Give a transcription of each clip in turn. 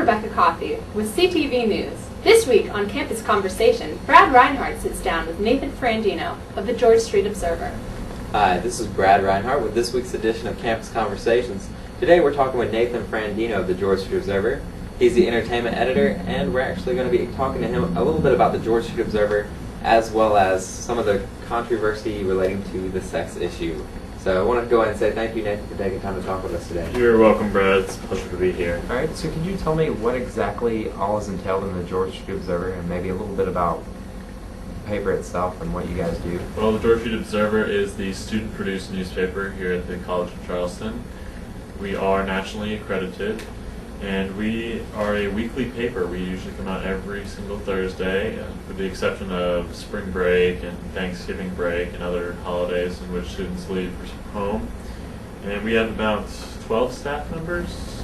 Rebecca Coffey with CTV News. This week on Campus Conversation, Brad Reinhardt sits down with Nathan Frandino of the George Street Observer. Hi, this is Brad Reinhardt with this week's edition of Campus Conversations. Today we're talking with Nathan Frandino of the George Street Observer. He's the entertainment editor, and we're actually going to be talking to him a little bit about the George Street Observer, as well as some of the controversy relating to the sex issue. So I want to go ahead and say thank you, Nathan, for taking time to talk with us today. You're welcome, Brad. It's a pleasure to be here. All right, so can you tell me what exactly all is entailed in the George Street Observer, and maybe a little bit about the paper itself and what you guys do? Well, the George Street Observer is the student-produced newspaper here at the College of Charleston. We are nationally accredited, and we are a weekly paper. We usually come out every single Thursday, with the exception of spring break and Thanksgiving break and other holidays in which students leave for home. And we have about 12 staff members.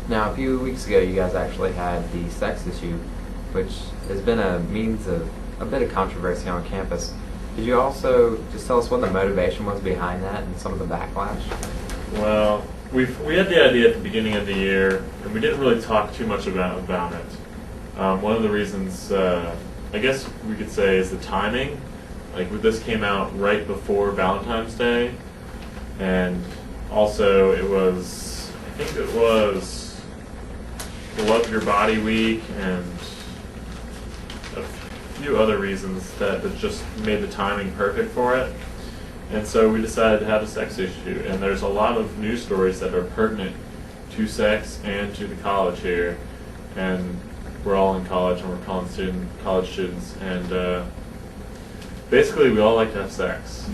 Now, a few weeks ago, you guys actually had the sex issue, which has been a means of a bit of controversy on campus. Could you also just tell us what the motivation was behind that and some of the backlash? Well, we had the idea at the beginning of the year, and we didn't really talk too much about it. One of the reasons, I guess we could say, is the timing. Like, this came out right before Valentine's Day, and also I think it was Love Your Body Week, and a few other reasons that just made the timing perfect for it. And so we decided to have a sex issue, and there's a lot of news stories that are pertinent to sex and to the college here, and we're all in college, and we're college students, and basically we all like to have sex,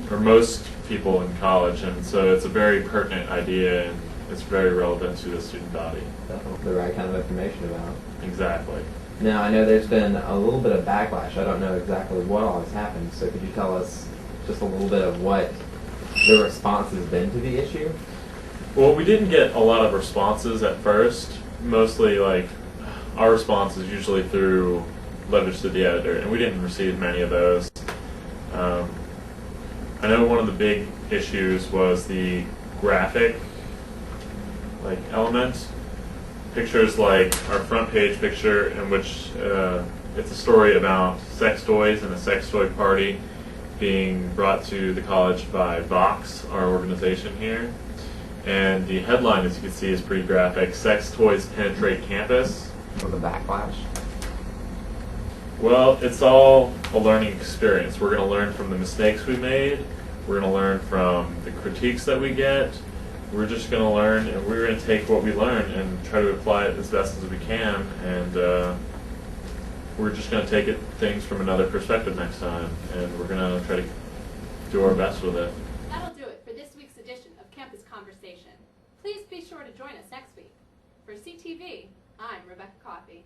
or most people in college, and so it's a very pertinent idea, and it's very relevant to the student body. Definitely the right kind of information about. Exactly. Now, I know there's been a little bit of backlash. I don't know exactly what all has happened, so could you tell us just a little bit of what the response has been to the issue? Well, we didn't get a lot of responses at first. Mostly, like, our response is usually through letters to the editor, and we didn't receive many of those. I know one of the big issues was the graphic, element. Pictures like our front page picture, in which it's a story about sex toys and a sex toy party being brought to the college by Vox, our organization here. And the headline, as you can see, is pretty graphic: Sex Toys Penetrate Campus. Or the backlash? Well, it's all a learning experience. We're going to learn from the mistakes we made. We're going to learn from the critiques that we get. We're just going to learn, and we're going to take what we learn and try to apply it as best as we can. And we're just going to take things from another perspective next time, and we're going to try to do our best with it. That'll do it for this week's edition of Campus Conversation. Please be sure to join us next week. For CTV, I'm Rebecca Coffey.